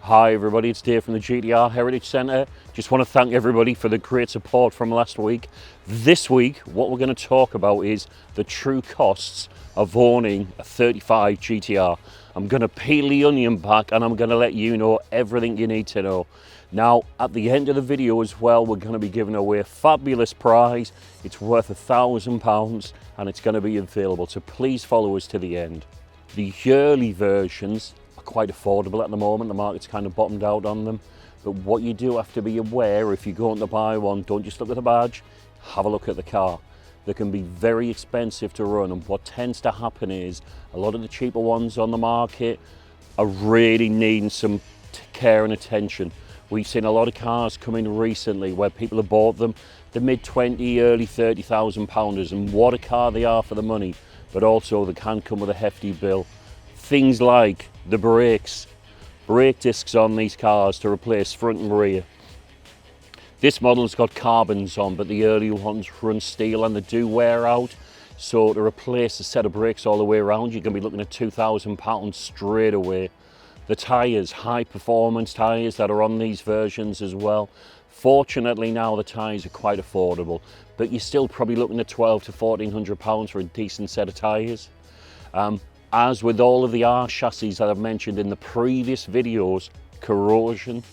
Hi everybody, it's Dave from the GTR Heritage Centre. Just want to thank everybody for the great support from last week. This week, what we're going to talk about is the true costs of owning a 35 GTR. I'm going to peel the onion back and I'm going to let you know everything you need to know. Now, at the end of the video as well, we're going to be giving away a fabulous prize. It's worth £1,000 and it's going to be available, so please follow us to the end. The yearly versions quite affordable at the moment. The market's kind of bottomed out on them, but what you do have to be aware, if you're going to buy one, don't just look at the badge, have a look at the car. They can be very expensive to run, and what tends to happen is a lot of the cheaper ones on the market are really needing some care and attention. We've seen a lot of cars come in recently where people have bought them, the mid-20, early 30,000 pounders, and what a car they are for the money, but also they can come with a hefty bill. Things like the brake discs on these cars to replace front and rear. This model's got carbons on, but the early ones run steel and they do wear out. So to replace a set of brakes all the way around, you're going to be looking at £2,000 straight away. The tyres, high performance tyres that are on these versions as well. Fortunately now the tyres are quite affordable, but you're still probably looking at £1,200 to £1,400 for a decent set of tyres. As with all of the R chassis that I've mentioned in the previous videos, corrosion.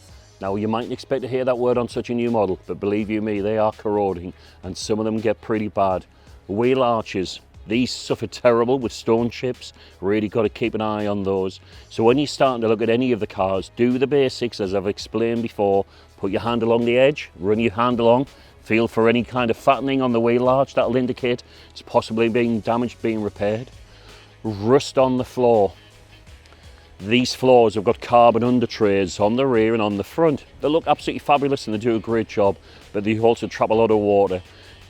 Now you mightn't expect to hear that word on such a new model, but believe you me, they are corroding and some of them get pretty bad. Wheel arches, these suffer terrible with stone chips. Really got to keep an eye on those. So when you're starting to look at any of the cars, do the basics as I've explained before. Put your hand along the edge, run your hand along, feel for any kind of fattening on the wheel arch. That'll indicate it's possibly being damaged, being repaired. Rust on the floor. These floors have got carbon under trays on the rear and on the front. They look absolutely fabulous and they do a great job, but they also trap a lot of water.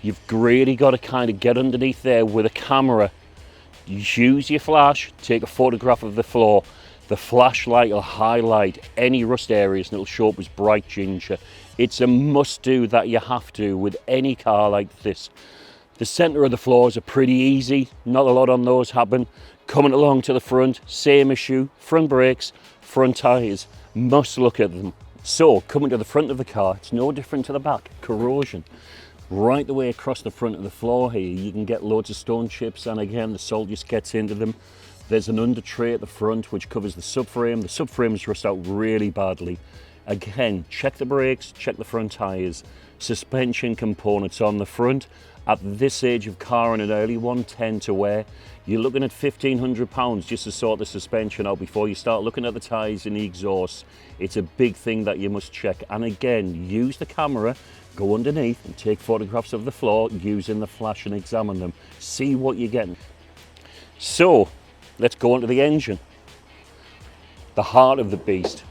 You've really got to kind of get underneath there with a camera. Use your flash, take a photograph of the floor. The flashlight will highlight any rust areas and it'll show up as bright ginger. It's a must do that you have to with any car like this. The centre of the floors are pretty easy, not a lot on those happen. Coming along to the front, same issue, front brakes, front tyres, must look at them. So coming to the front of the car, it's no different to the back, corrosion. Right the way across the front of the floor here, you can get loads of stone chips, and again the salt just gets into them. There's an under tray at the front which covers the subframe. The subframe's rust out really badly. Again, check the brakes, check the front tyres. Suspension components on the front. At this age of car and an early one tend to wear. You're looking at £1,500 just to sort the suspension out before you start looking at the tyres and the exhausts. It's a big thing that you must check. And again, use the camera, go underneath and take photographs of the floor using the flash and examine them. See what you're getting. So, let's go on to the engine. The heart of the beast.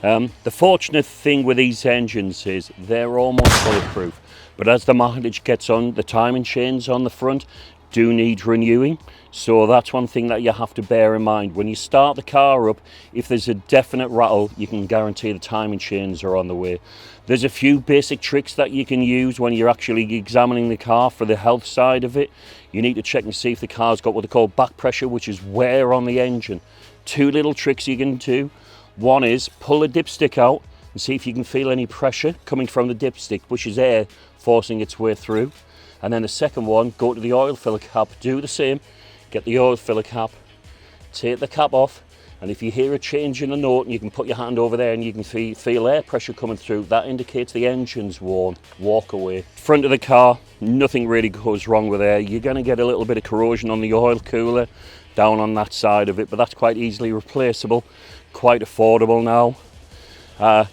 The fortunate thing with these engines is they're almost bulletproof, but as the mileage gets on, the timing chains on the front do need renewing. So that's one thing that you have to bear in mind. When you start the car up, if there's a definite rattle, you can guarantee the timing chains are on the way. There's a few basic tricks that you can use when you're actually examining the car for the health side of it. You need to check and see if the car's got what they call back pressure, which is wear on the engine. Two little tricks you can do. One is pull the dipstick out and see if you can feel any pressure coming from the dipstick, which is air forcing its way through. And then the second one, go to the oil filler cap, do the same, get the oil filler cap, take the cap off, and if you hear a change in the note, and you can put your hand over there and you can feel air pressure coming through, that indicates the engine's worn. Walk away. Front of the car, nothing really goes wrong with there. You're going to get a little bit of corrosion on the oil cooler down on that side of it, but that's quite easily replaceable, quite affordable now.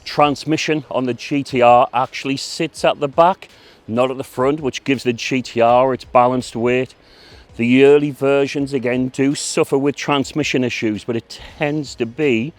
Transmission on the GTR actually sits at the back, not at the front, which gives the GTR its balanced weight. The early versions again do suffer with transmission issues, but it tends to be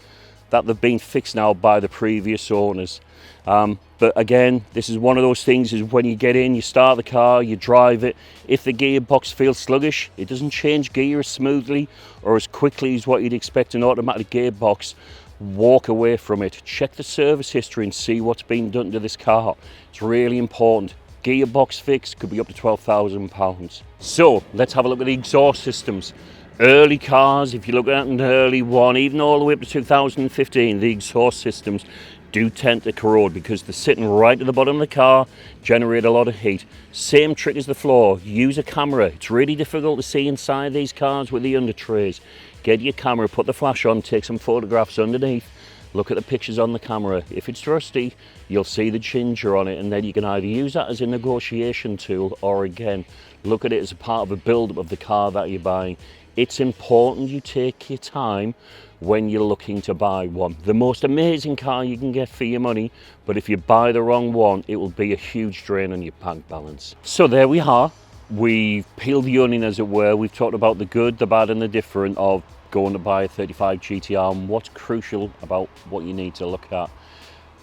that they've been fixed now by the previous owners. But again, this is one of those things, is when you get in, you start the car, you drive it. If the gearbox feels sluggish, it doesn't change gear as smoothly or as quickly as what you'd expect an automatic gearbox. walk away from it. Check the service history and see what's been done to this car. It's really important. Gearbox fix could be up to £12,000. So let's have a look at the exhaust systems. Early cars, if you look at an early one, even all the way up to 2015, the exhaust systems do tend to corrode because they're sitting right at the bottom of the car, generate a lot of heat. Same trick as the floor, use a camera. It's really difficult to see inside these cars with the under trays. Get your camera, put the flash on, take some photographs underneath, look at the pictures on the camera. If it's rusty, you'll see the ginger on it, and then you can either use that as a negotiation tool or again, look at it as a part of a build-up of the car that you're buying. It's important you take your time when you're looking to buy one. The most amazing car you can get for your money, but if you buy the wrong one, it will be a huge drain on your bank balance. So there we are. We've peeled the onion, as it were. We've talked about the good, the bad and the different of going to buy a 35 GTR and what's crucial about what you need to look at.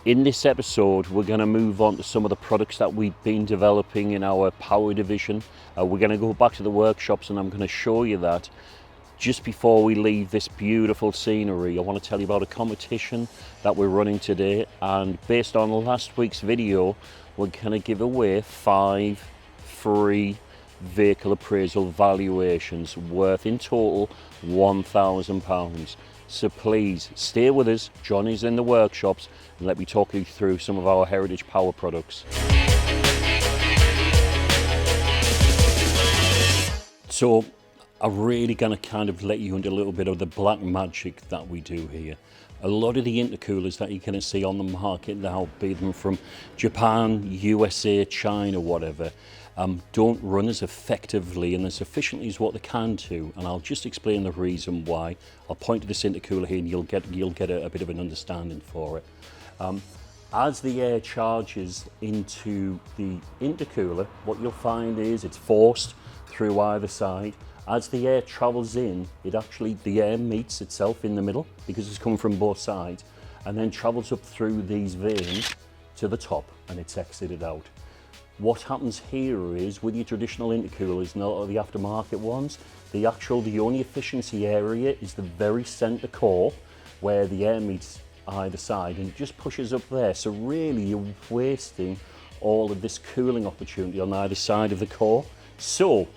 In this episode, we're going to move on to some of the products that we've been developing in our power division. We're going to go back to the workshops and I'm going to show you that. Just before we leave this beautiful scenery, I want to tell you about a competition that we're running today, and based on last week's video, we're going to give away 5 free vehicle appraisal valuations worth in total £1,000. So please stay with us. John is in the workshops and let me talk you through some of our Heritage Power products. So I'm really going to kind of let you into a little bit of the black magic that we do here. A lot of the intercoolers that you're going to see on the market now, be them from Japan, USA, China, whatever, don't run as effectively and as efficiently as what they can do, and I'll just explain the reason why. I'll point to this intercooler here and you'll get a bit of an understanding for it. As the air charges into the intercooler, what you'll find is it's forced through either side. As the air travels in, the air meets itself in the middle because it's coming from both sides, and then travels up through these veins to the top and it's exited out. What happens here is, with your traditional intercoolers, not the aftermarket ones, the only efficiency area is the very center core where the air meets either side, and it just pushes up there. So really you're wasting all of this cooling opportunity on either side of the core. So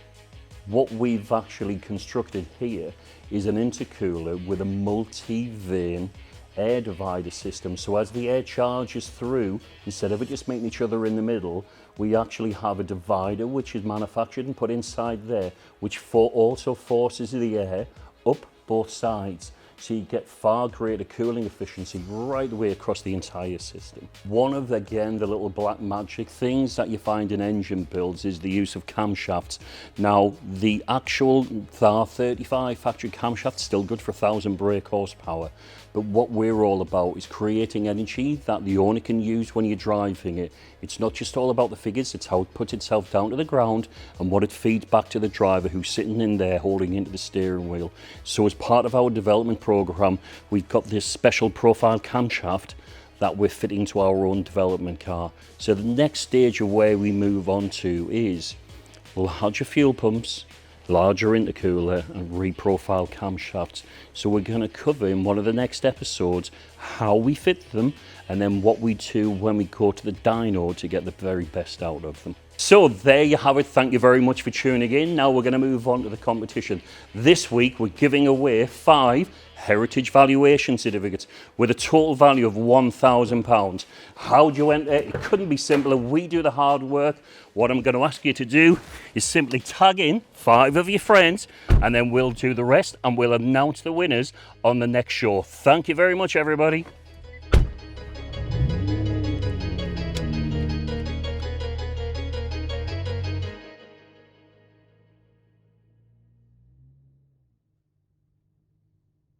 what we've actually constructed here is an intercooler with a multi-vein air divider system. So as the air charges through, instead of it just meeting each other in the middle, we actually have a divider which is manufactured and put inside there, which also forces the air up both sides. So you get far greater cooling efficiency right the way across the entire system. One of, again, the little black magic things that you find in engine builds is the use of camshafts. Now, the actual R35 factory camshaft's still good for 1,000 brake horsepower, but what we're all about is creating energy that the owner can use when you're driving it. It's not just all about the figures, it's how it puts itself down to the ground and what it feeds back to the driver who's sitting in there holding into the steering wheel. So as part of our development program, we've got this special profile camshaft that we're fitting to our own development car. So the next stage of where we move on to is larger fuel pumps, larger intercooler and reprofile camshafts. So we're going to cover in one of the next episodes how we fit them and then what we do when we go to the dyno to get the very best out of them. So there you have it. Thank you very much for tuning in. Now we're going to move on to the competition. This week we're giving away 5 Heritage Valuation Certificates with a total value of £1,000. How do you enter? It couldn't be simpler. We do the hard work. What I'm going to ask you to do is simply tag in 5 of your friends and then we'll do the rest and we'll announce the winners on the next show. Thank you very much, everybody.